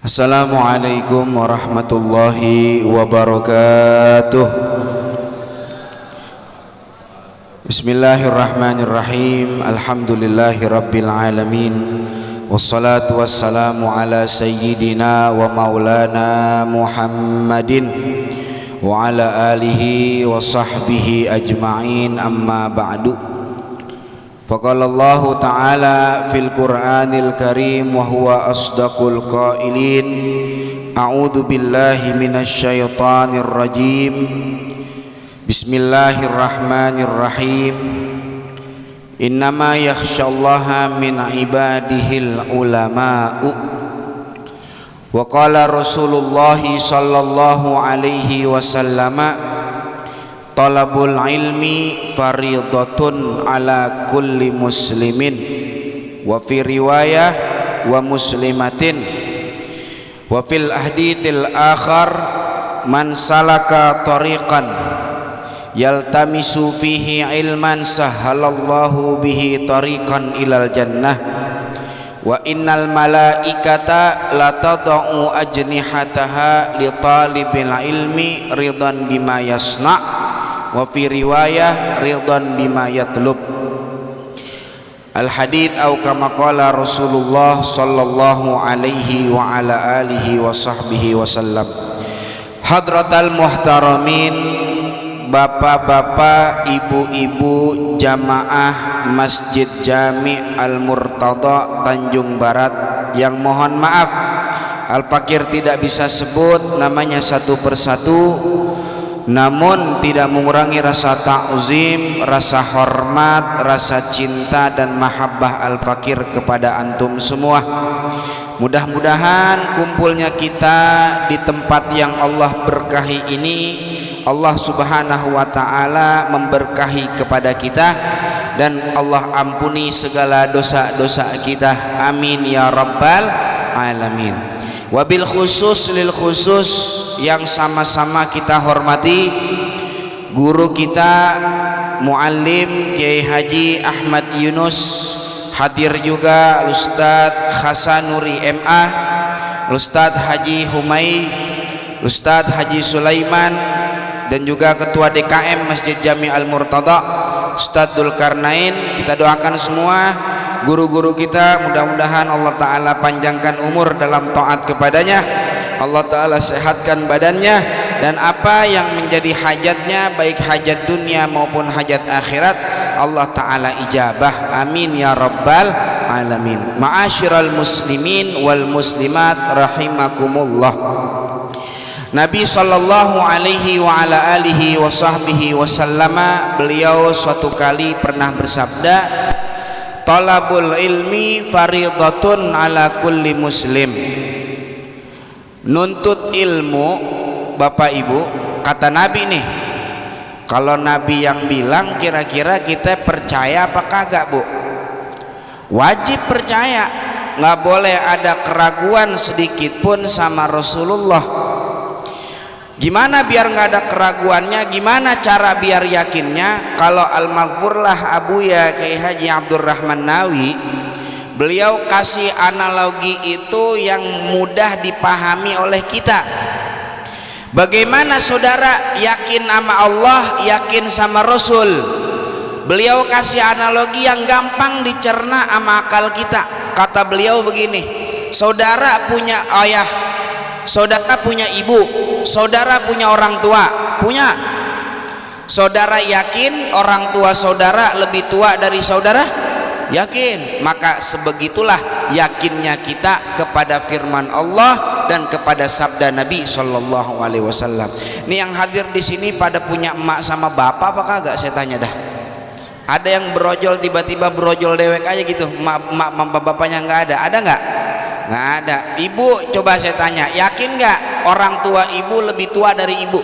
Assalamualaikum warahmatullahi wabarakatuh. Bismillahirrahmanirrahim. Alhamdulillahi rabbil alamin. Wassalatu wassalamu ala sayyidina wa maulana Muhammadin wa ala alihi wa sahbihi ajma'in, amma ba'du. Faqala Allah Ta'ala fil Qur'anil Karim wa huwa asdaqul qailin. A'udzu billahi minasy syaithanir rajim. Bismillahirrahmanirrahim. Innama yakhsyallaha min ibadihil ulama'u. Wa qala Rasulullah sallallahu alaihi wasallam, talabul ilmi faridatun ala kulli muslimin, wa fi riwayah wa muslimatin, wa fil haditsil akhar, man salaka tariqan yaltamisu fihi ilman sahhalallahu bihi tariqan ilal jannah, wa innal malaikata latadau ajnihataha li talibil ilmi ridan bima yasna', wa fi riwayah ridwan bima yatlub. Al hadits au kama qala Rasulullah sallallahu alaihi wa ala alihi wa sahbihi wasallam. Hadratal muhtaramin, bapak-bapak, ibu-ibu jamaah Masjid Jami Al Murtada Tanjung Barat, yang mohon maaf Al Fakir tidak bisa sebut namanya satu persatu, namun tidak mengurangi rasa ta'zim, rasa hormat, rasa cinta dan mahabbah Al Fakir kepada antum semua. Mudah-mudahan kumpulnya kita di tempat yang Allah berkahi ini, Allah Subhanahu wa ta'ala memberkahi kepada kita dan Allah ampuni segala dosa-dosa kita, amin ya rabbal alamin. Wabil khusus lil khusus yang sama-sama kita hormati guru kita muallim Kiai Haji Ahmad Yunus, hadir juga Ustadz Hasanuri MA, Ustadz Haji Humay, Ustadz Haji Sulaiman, dan juga Ketua DKM Masjid Jami Al Murtada Ustadz Dzulkarnain. Kita doakan semua guru-guru kita, mudah-mudahan Allah Ta'ala panjangkan umur dalam taat kepadanya, Allah Ta'ala sehatkan badannya, dan apa yang menjadi hajatnya baik hajat dunia maupun hajat akhirat Allah Ta'ala ijabah, amin ya rabbal alamin. Ma'asyiral muslimin wal muslimat rahimakumullah. Nabi sallallahu alaihi wa ala alihi wa sahbihi wasallama, beliau suatu kali pernah bersabda, talabul ilmi faridatun ala kulli muslim. Nuntut ilmu, Bapak Ibu, kata Nabi nih. Kalau Nabi yang bilang, kira-kira kita percaya apa kagak, Bu? Wajib percaya, nggak boleh ada keraguan sedikit pun sama Rasulullah. Gimana biar nggak ada keraguannya? Gimana cara biar yakinnya? Kalau Al-Maghfurlah Abuya Kiai Haji Abdurrahman Nawi, beliau kasih analogi itu yang mudah dipahami oleh kita. Bagaimana saudara yakin sama Allah, yakin sama Rasul? Beliau kasih analogi yang gampang dicerna sama akal kita. Kata beliau begini, saudara punya ayah, saudara punya ibu, saudara punya orang tua, punya. Saudara yakin orang tua saudara lebih tua dari saudara? Yakin. Maka sebegitulah yakinnya kita kepada firman Allah dan kepada sabda Nabi sallallahu alaihi wasallam. Ini yang hadir di sini pada punya emak sama bapak apa kagak? Saya tanya dah. Ada yang berojol, tiba-tiba berojol dewek aja gitu, emak bapaknya nggak ada. Ada nggak? Nggak ada. Ibu, coba saya tanya, yakin nggak orang tua ibu lebih tua dari ibu?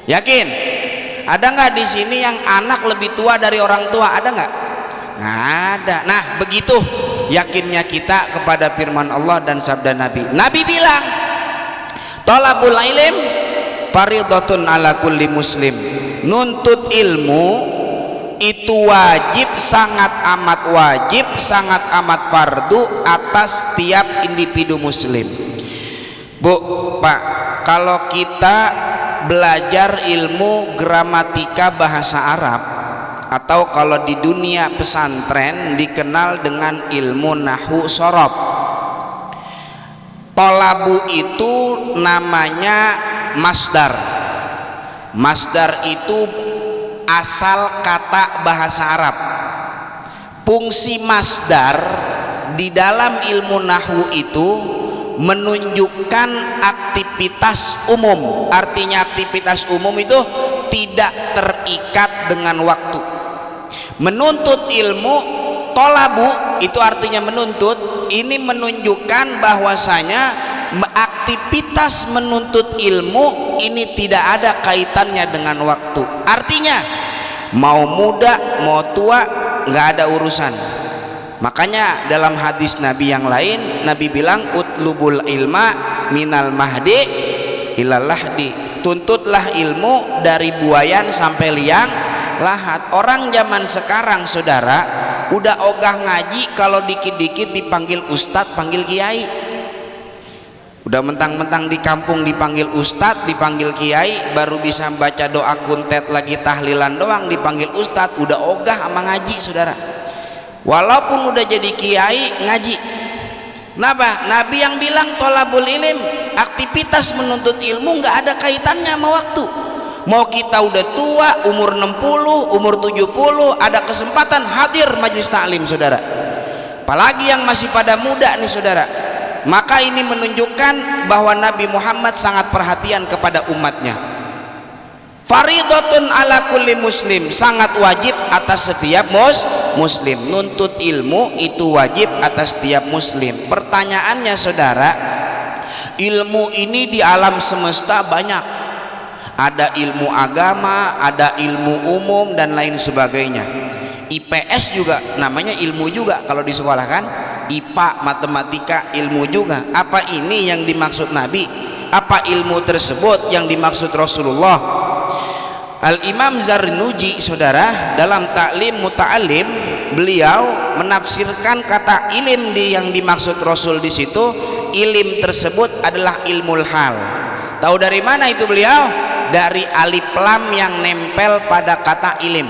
Yakin? Ada nggak di sini yang anak lebih tua dari orang tua? Ada nggak? Nggak ada. Nah, begitu yakinnya kita kepada firman Allah dan sabda Nabi. Nabi bilang, talabul ilm faridatun ala kulli muslim. Nuntut ilmu itu wajib, sangat amat wajib, sangat amat fardu atas tiap individu muslim. Bu, Pak, kalau kita belajar ilmu gramatika bahasa Arab, atau kalau di dunia pesantren dikenal dengan ilmu nahwu sorob, tolabu itu namanya masdar. Masdar itu asal kata bahasa Arab. Fungsi masdar di dalam ilmu nahwu itu menunjukkan aktivitas umum. Artinya aktivitas umum itu tidak terikat dengan waktu. Menuntut ilmu, tolabu itu artinya menuntut, ini menunjukkan bahwasanya aktivitas menuntut ilmu ini tidak ada kaitannya dengan waktu. Artinya mau muda mau tua nggak ada urusan. Makanya dalam hadis Nabi yang lain, Nabi bilang utlubul ilma minal mahdi ilal lahdi, tuntutlah ilmu dari buayan sampai liang lahat. Orang zaman sekarang saudara udah ogah ngaji, kalau dikit-dikit dipanggil ustadz, panggil kiai. Udah mentang-mentang di kampung dipanggil ustadz, dipanggil kiai, baru bisa baca doa kuntet lagi tahlilan doang dipanggil ustadz, udah ogah sama ngaji saudara. Walaupun udah jadi kiai ngaji. Kenapa? Nabi yang bilang tolabul ilim, aktivitas menuntut ilmu nggak ada kaitannya sama waktu. Mau kita udah tua, umur 60, umur 70, ada kesempatan hadir majelis taklim saudara. Apalagi yang masih pada muda nih saudara. Maka ini menunjukkan bahwa Nabi Muhammad sangat perhatian kepada umatnya. Faridatun ala kulli muslim, sangat wajib atas setiap muslim. Nuntut ilmu itu wajib atas setiap muslim. Pertanyaannya saudara, ilmu ini di alam semesta banyak. Ada ilmu agama, ada ilmu umum dan lain sebagainya. IPS juga namanya ilmu juga kalau di sekolah kan. IPA, matematika, ilmu juga. Apa ini yang dimaksud Nabi? Apa ilmu tersebut yang dimaksud Rasulullah? Al-Imam Zarnuji saudara dalam Ta'lim Muta'alim, beliau menafsirkan kata ilim yang dimaksud Rasul di situ, ilim tersebut adalah ilmul hal. Tahu dari mana itu beliau? Dari alif lam yang nempel pada kata ilim.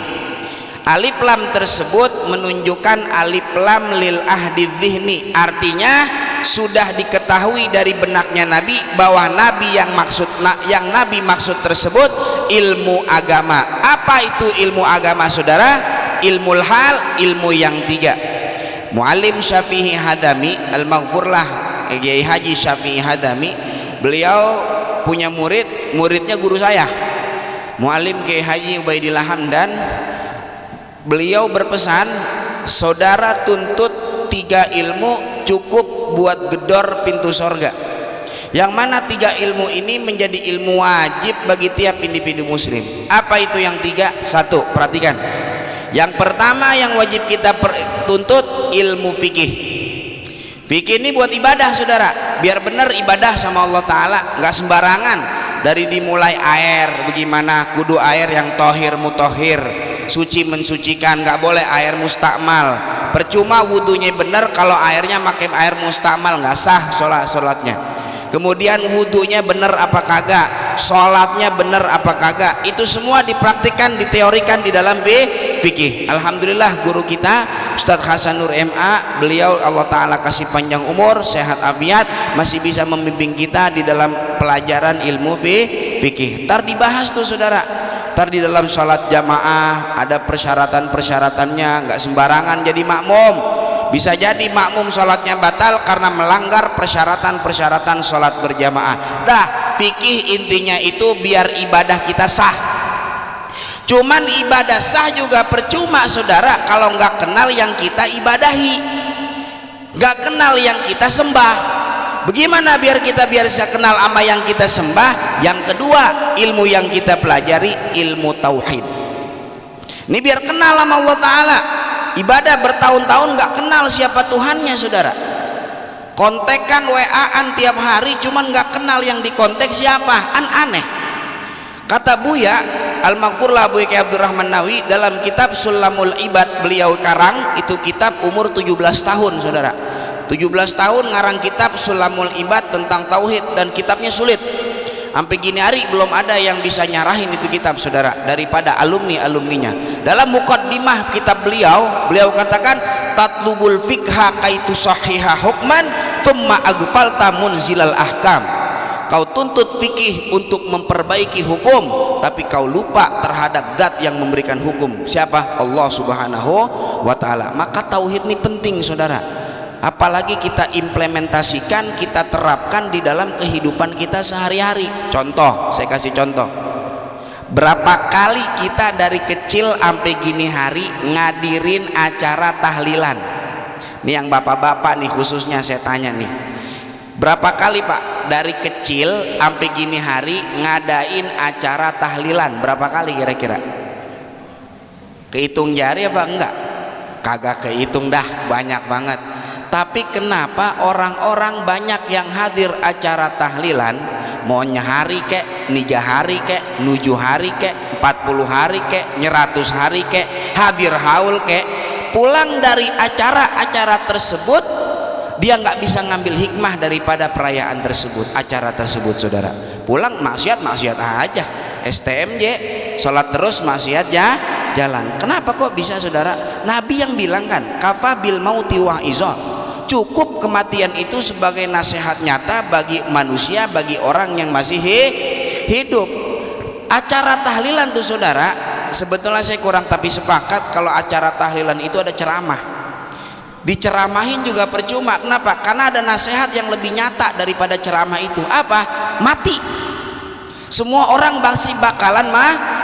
Alif lam tersebut menunjukkan alif lam lil ahdi dzihni, artinya sudah diketahui dari benaknya Nabi bahwa Nabi yang Nabi maksud tersebut ilmu agama. Apa itu ilmu agama saudara? Ilmul hal, ilmu yang tiga. Muallim Syafi'i Hadami, al-maghfurlah Kiai Haji Syafi'i Hadami, beliau punya muridnya guru saya, Muallim Kiai Haji Ubaidillah Hamdan. Beliau berpesan, saudara tuntut 3 ilmu cukup buat gedor pintu sorga. Yang mana 3 ilmu ini menjadi ilmu wajib bagi tiap individu muslim. Apa itu yang 3? 1, perhatikan. Yang pertama yang wajib kita tuntut ilmu fikih. Fikih ini buat ibadah saudara, biar benar ibadah sama Allah Ta'ala, nggak sembarangan. Dari dimulai air, bagaimana kudu air yang tohir mutohir, suci mensucikan, nggak boleh air mustakmal. Percuma wudunya bener kalau airnya makin air mustakmal, nggak sah sholatnya. Kemudian wudunya bener apa kagak, sholatnya bener apa kagak, itu semua dipraktikkan, diteorikan di dalam fikih. Alhamdulillah guru kita Ustadz Hasan Nur MA, beliau Allah Ta'ala kasih panjang umur, sehat afiat, masih bisa membimbing kita di dalam pelajaran ilmu fikih. Ntar dibahas tuh saudara, ntar di dalam sholat jamaah ada persyaratan-persyaratannya, nggak sembarangan jadi makmum. Bisa jadi makmum sholatnya batal karena melanggar persyaratan-persyaratan sholat berjamaah. Dah, fikih intinya itu biar ibadah kita sah. Cuman ibadah sah juga percuma saudara kalau nggak kenal yang kita ibadahi, nggak kenal yang kita sembah. Bagaimana biar kita bisa kenal sama yang kita sembah? Yang kedua, ilmu yang kita pelajari ilmu tauhid. Ini biar kenal sama Allah Ta'ala. Ibadah bertahun-tahun nggak kenal siapa Tuhannya saudara. Kontekan WA-an tiap hari cuman nggak kenal yang dikontek siapa, aneh. Kata Buya Al-Maghfurlah Buya Kiai Abdurrahman Nawi dalam kitab Sulamul Ibad, beliau karang itu kitab umur 17 tahun saudara. 17 tahun ngarang kitab Sulamul Ibad tentang tauhid, dan kitabnya sulit. Sampai gini hari belum ada yang bisa nyarahin itu kitab, saudara, daripada alumninya. Dalam muqaddimah kitab beliau katakan, tatlubul fikha kaitu sahiha hukman thumma agfalta munzilal ahkam. Kau tuntut fikih untuk memperbaiki hukum, tapi kau lupa terhadap zat yang memberikan hukum. Siapa? Allah Subhanahu wa ta'ala. Maka tauhid ini penting, saudara, apalagi kita implementasikan, kita terapkan di dalam kehidupan kita sehari-hari. Contoh, saya kasih contoh. Berapa kali kita dari kecil sampai gini hari ngadirin acara tahlilan? Ini yang bapak-bapak nih khususnya saya tanya nih, berapa kali Pak dari kecil sampai gini hari ngadain acara tahlilan? Berapa kali kira-kira? Kehitung jari apa enggak? Kagak kehitung dah, banyak banget. Tapi kenapa orang-orang banyak yang hadir acara tahlilan, mau nyehari kek, 3 hari kek, 7 hari kek, 40 hari kek, 100 hari kek, hadir haul kek, pulang dari acara-acara tersebut dia nggak bisa ngambil hikmah daripada perayaan tersebut, acara tersebut, saudara. Pulang maksiat aja, STMJ, sholat terus maksiat ya jalan. Kenapa kok bisa, saudara? Nabi yang bilang kan, kafabil mauti wa'izah, cukup kematian itu sebagai nasihat nyata bagi manusia, bagi orang yang masih hidup. Acara tahlilan tuh, saudara, sebetulnya saya kurang tapi sepakat kalau acara tahlilan itu ada ceramah. Diceramahin juga percuma. Kenapa? Karena ada nasihat yang lebih nyata daripada ceramah itu. Apa? Mati. Semua orang pasti bakalan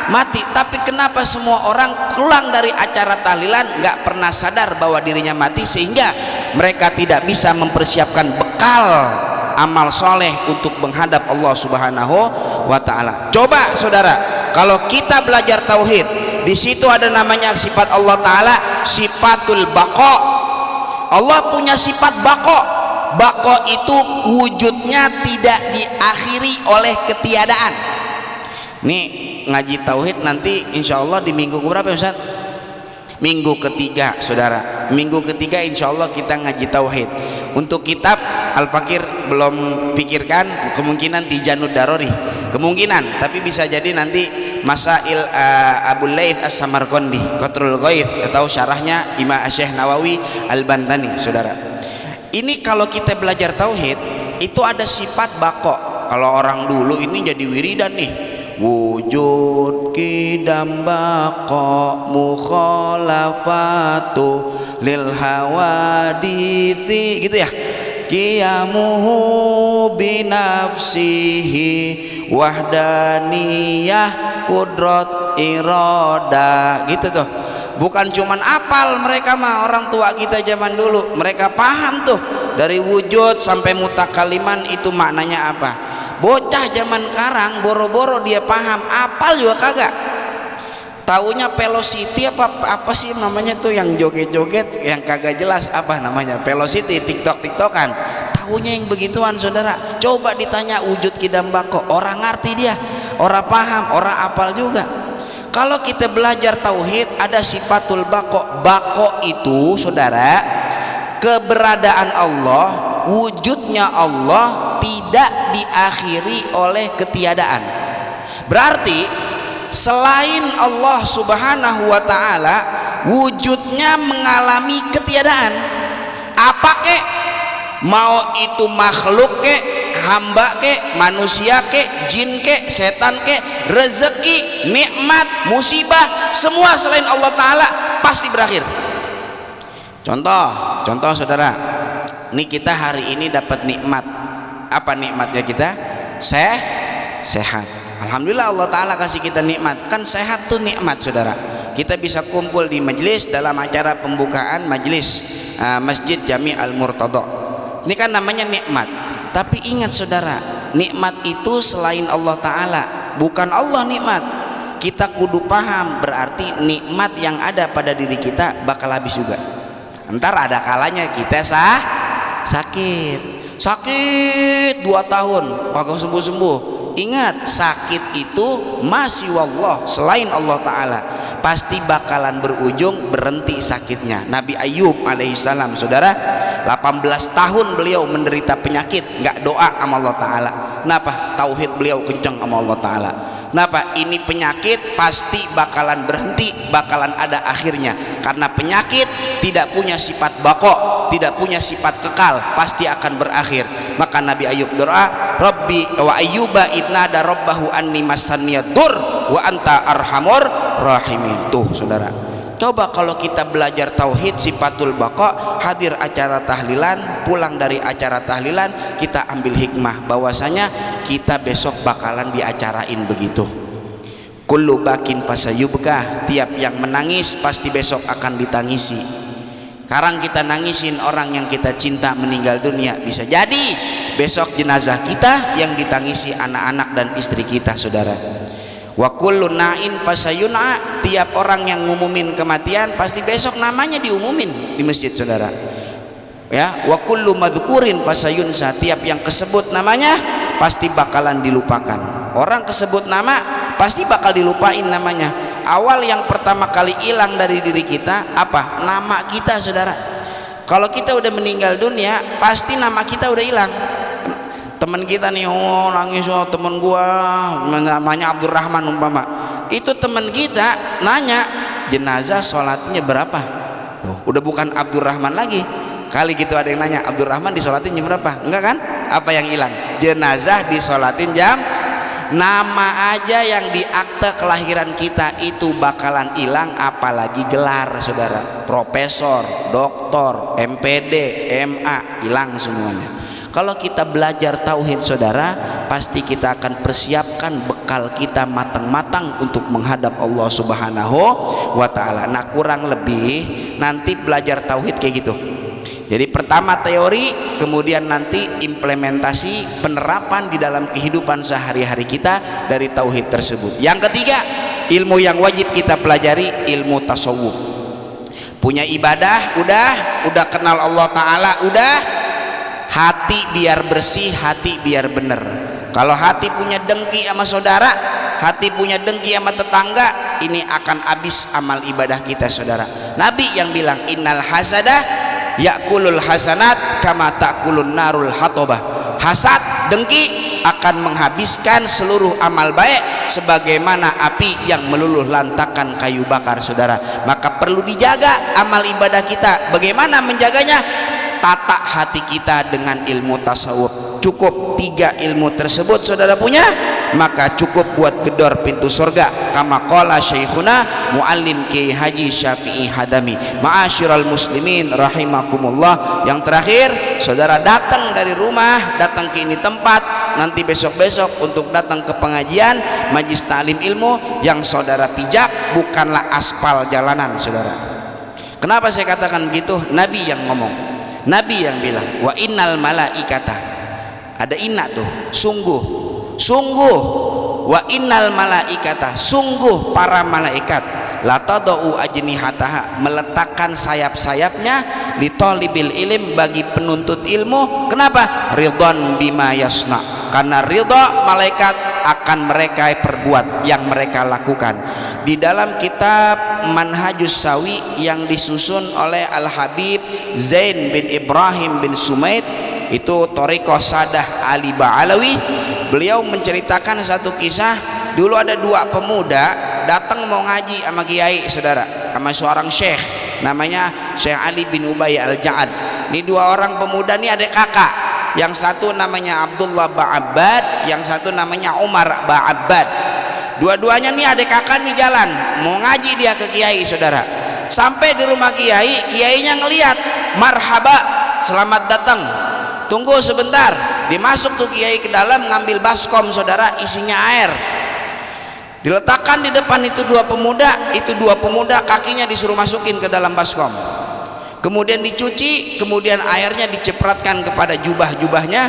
mati. Tapi kenapa semua orang pulang dari acara tahlilan nggak pernah sadar bahwa dirinya mati, sehingga mereka tidak bisa mempersiapkan bekal amal soleh untuk menghadap Allah Subhanahu wa ta'ala. Coba saudara, kalau kita belajar tauhid, di situ ada namanya sifat Allah Ta'ala, sifatul baqa. Allah punya sifat bako. Bako itu wujudnya tidak diakhiri oleh ketiadaan. Nih ngaji tauhid nanti insya Allah di minggu berapa Ustaz? Minggu ketiga, saudara. Minggu ketiga insya Allah kita ngaji tauhid. Untuk kitab Al-Fakir belum pikirkan, kemungkinan Tijanud Darori, kemungkinan, tapi bisa jadi nanti Masail Abu Laith As-Samarqandi, Qatrul Ghaith, atau syarahnya Imam Syekh Nawawi Al-Bantani, saudara. Ini kalau kita belajar tauhid itu ada sifat bako. Kalau orang dulu ini jadi wiridan nih, wujud kidam bako mukhalafatu lil hawadithi, gitu ya. Qiyamuhu binafsihi wahdaniyah kudrat iroda, gitu tuh. Bukan cuman apal mereka mah, orang tua kita zaman dulu mereka paham tuh dari wujud sampai mutakaliman itu maknanya apa. Bocah zaman sekarang boro-boro dia paham, apal juga kagak. Taunya velocity apa sih namanya tuh yang joget-joget yang kagak jelas, apa namanya, velocity, tiktokan, taunya yang begituan, saudara. Coba ditanya wujud kidam bako, orang ngerti dia, orang paham, orang apal juga. Kalau kita belajar tauhid ada sifatul bako. Bako itu, saudara, keberadaan Allah, wujudnya Allah tidak diakhiri oleh ketiadaan. Berarti selain Allah Subhanahu wa ta'ala wujudnya mengalami ketiadaan. Apa kek, mau itu makhluk kek, hamba kek, manusia kek, jin kek, setan kek, rezeki, nikmat, musibah, semua selain Allah Ta'ala pasti berakhir. Contoh saudara, ini kita hari ini dapat nikmat. Apa nikmatnya kita? Sehat. Alhamdulillah Allah Ta'ala kasih kita nikmat. Kan sehat tuh nikmat, saudara. Kita bisa kumpul di majelis dalam acara pembukaan majelis Masjid Jami Al-Murtada. Ini kan namanya nikmat. Tapi ingat saudara, nikmat itu selain Allah Ta'ala, bukan Allah nikmat. Kita kudu paham, berarti nikmat yang ada pada diri kita bakal habis juga. Ntar ada kalanya kita sakit 2 tahun kagak sembuh-sembuh. Ingat, sakit itu masih wallah, selain Allah Ta'ala. pasti bakalan berujung berhenti sakitnya. Nabi Ayub alaihissalam saudara, 18 tahun beliau menderita penyakit, nggak doa sama Allah Ta'ala. Kenapa? Tauhid beliau kencang sama Allah Ta'ala. Kenapa? Ini penyakit pasti bakalan berhenti, bakalan ada akhirnya, karena penyakit tidak punya sifat bako, tidak punya sifat kekal, pasti akan berakhir. Maka Nabi Ayub doa, Rabbi wa Ayyuba idnada rabbahu anni massaniyadur dur wa anta arhamur rahimin. Tuh saudara, coba kalau kita belajar tauhid sifatul baqa, hadir acara tahlilan, pulang dari acara tahlilan, kita ambil hikmah bahwasanya kita besok bakalan diacarain begitu. Kullu bakin fasayubka, tiap yang menangis pasti besok akan ditangisi. Sekarang kita nangisin orang yang kita cinta meninggal dunia, bisa jadi besok jenazah kita yang ditangisi anak-anak dan istri kita saudara. Wa kullu na'in fasayun'a, tiap orang yang ngumumin kematian pasti besok namanya diumumin di masjid saudara. Ya, wa kullu madhkurin fasayunsa, tiap yang kesebut namanya pasti bakalan dilupakan. Orang kesebut nama pasti bakal dilupain namanya. Awal yang pertama kali hilang dari diri kita apa? Nama kita saudara. Kalau kita udah meninggal dunia pasti nama kita udah hilang. Teman kita nih, oh nangis, oh teman gua namanya Abdurrahman umpama, itu teman kita nanya jenazah sholatnya berapa, udah bukan Abdurrahman lagi. Kali gitu ada yang nanya Abdurrahman disolatin jam berapa, enggak kan? Apa yang hilang? Jenazah disolatin jam. Nama aja yang di akte kelahiran kita itu bakalan hilang, apalagi gelar saudara, profesor, doktor, MPD, MA, hilang semuanya. Kalau kita belajar tauhid saudara, pasti kita akan persiapkan bekal kita matang-matang untuk menghadap Allah Subhanahu wa Ta'ala. Nah kurang lebih nanti belajar tauhid kayak gitu. Jadi pertama teori, kemudian nanti implementasi penerapan di dalam kehidupan sehari-hari kita dari tauhid tersebut. Yang ketiga, ilmu yang wajib kita pelajari, ilmu tasawuf. Punya ibadah udah kenal Allah Ta'ala udah, hati biar bersih, hati biar bener. Kalau hati punya dengki sama saudara, hati punya dengki sama tetangga, ini akan habis amal ibadah kita saudara. Nabi yang bilang innal hasada yakulul hasanat kama takulun narul hatobah. Hasad, dengki akan menghabiskan seluruh amal baik sebagaimana api yang meluluh lantakan kayu bakar saudara. Maka perlu dijaga amal ibadah kita. Bagaimana menjaganya? Tata hati kita dengan ilmu tasawuf. Cukup 3 ilmu tersebut saudara punya, maka cukup buat gedor pintu surga. Kama qala syekhuna muallim Kiai Haji Syafi'i Hadami. Ma'asyiral muslimin rahimakumullah. Yang terakhir, saudara datang dari rumah, datang ke ini tempat, nanti besok-besok untuk datang ke pengajian majlis ta'lim ilmu, yang saudara pijak bukanlah aspal jalanan saudara. Kenapa saya katakan begitu? Nabi yang ngomong, Nabi yang bilang wa innal malaikata, ada inna tuh, sungguh wa innal malaikata, sungguh para malaikat la tadau ajnihataha, meletakkan sayap-sayapnya li talibil ilm, bagi penuntut ilmu. Kenapa? Ridwan bima yasna, karena ridha malaikat akan mereka perbuat yang mereka lakukan. Di dalam kitab Manhajus Sawi yang disusun oleh Al-Habib Zain bin Ibrahim bin Sumaid, itu Thariqah Sadah Ali Ba'alawi, beliau menceritakan satu kisah. Dulu ada 2 pemuda datang mau ngaji sama kiai saudara, sama seorang syekh namanya Syekh Ali bin Ubay Al-Ja'ad. Ini 2 orang pemuda ini adik kakak, yang satu namanya Abdullah Ba'abbad, yang satu namanya Umar Ba'abbad. Dua-duanya nih adik kakak nih jalan mau ngaji dia ke kiai saudara. Sampai di rumah kiai, kiainya ngelihat, marhaba, selamat datang, tunggu sebentar. Dimasuk tuh kiai ke dalam, ngambil baskom saudara, isinya air, diletakkan di depan itu 2 pemuda. Itu 2 pemuda kakinya disuruh masukin ke dalam baskom, kemudian dicuci, kemudian airnya dicepratkan kepada jubah-jubahnya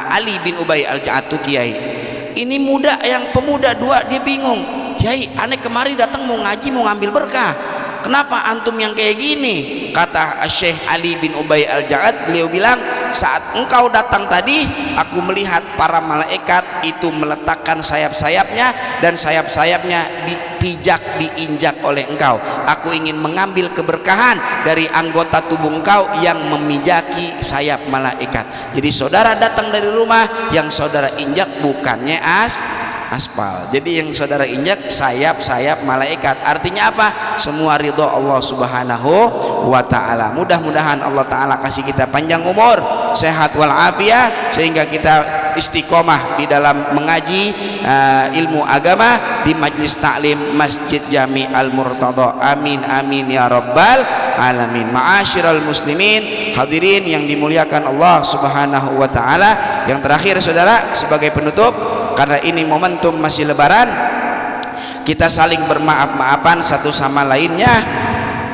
Ali bin Ubay Al-Ja'ad tuh kiai. Ini muda, yang pemuda 2, dia bingung, kiai aneh kemari datang mau ngaji mau ngambil berkah, kenapa antum yang kayak gini? Kata Syekh Ali bin Ubay Al-Ja'ad, beliau bilang, saat engkau datang tadi aku melihat para malaikat itu meletakkan sayap-sayapnya, dan sayap-sayapnya dipijak, diinjak oleh engkau. Aku ingin mengambil keberkahan dari anggota tubuh engkau yang memijaki sayap malaikat. Jadi saudara datang dari rumah, yang saudara injak bukannya aspal, jadi yang saudara injak sayap-sayap malaikat. Artinya apa? Semua ridho Allah subhanahu wa ta'ala. Mudah-mudahan Allah ta'ala kasih kita panjang umur, sehat walafiat, sehingga kita istiqomah di dalam mengaji ilmu agama di majlis taklim Masjid Jami Al-Murtada. Amin amin ya rabbal alamin. Ma'asyiral muslimin, hadirin yang dimuliakan Allah subhanahu wa ta'ala. Yang terakhir saudara, sebagai penutup, karena ini momentum masih lebaran, kita saling bermaaf-maafan satu sama lainnya.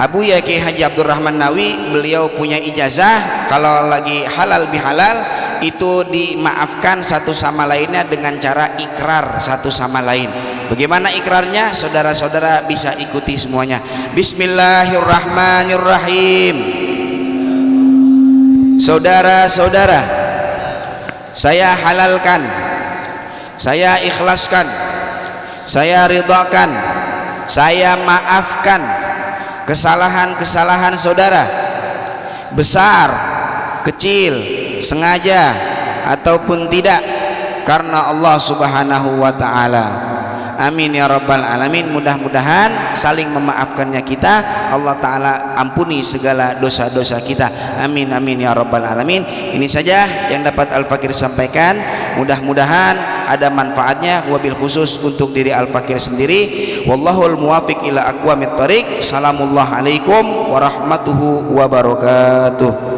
Abu Kiai Haji Abdurrahman Nawi, beliau punya ijazah kalau lagi halal bihalal itu dimaafkan satu sama lainnya dengan cara ikrar satu sama lain. Bagaimana ikrarnya? Saudara-saudara bisa ikuti semuanya. Bismillahirrahmanirrahim. Saudara-saudara, saya halalkan, saya ikhlaskan, saya ridhakan, saya maafkan kesalahan-kesalahan saudara, besar, kecil, sengaja ataupun tidak, karena Allah subhanahu wa ta'ala. Amin ya rabbal alamin. Mudah-mudahan saling memaafkannya kita, Allah ta'ala ampuni segala dosa-dosa kita. Amin amin ya rabbal alamin. Ini saja yang dapat Al-Fakir sampaikan. Mudah-mudahan ada manfaatnya, wabil khusus untuk diri Al-Fakir sendiri. Wallahul muwafiq ila aqwamit thariq. Salamullah alaikum warahmatullahi wabarakatuh.